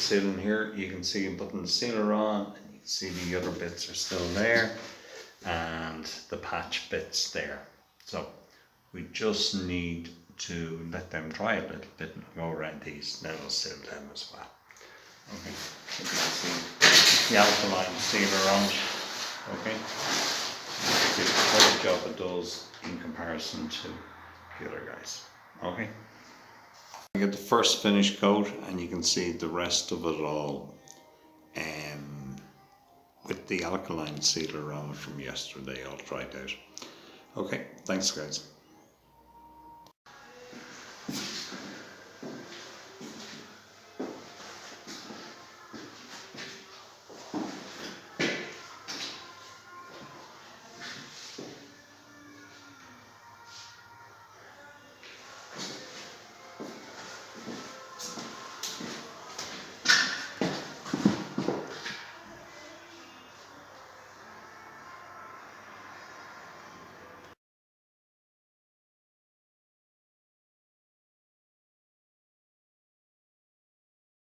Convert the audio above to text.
sealing here, you can see I'm putting the sealer on, and you can see the other bits are still there, and the patch bits there. So we just need to let them dry a little bit and go around these, then we'll seal them as well. Okay, so you can see the alkaline sealer on it. Okay, see what job it does in comparison to the other guys. Okay, you get the first finish coat, and you can see the rest of it all with the alkaline sealer on it from yesterday all dried out. Okay, thanks guys.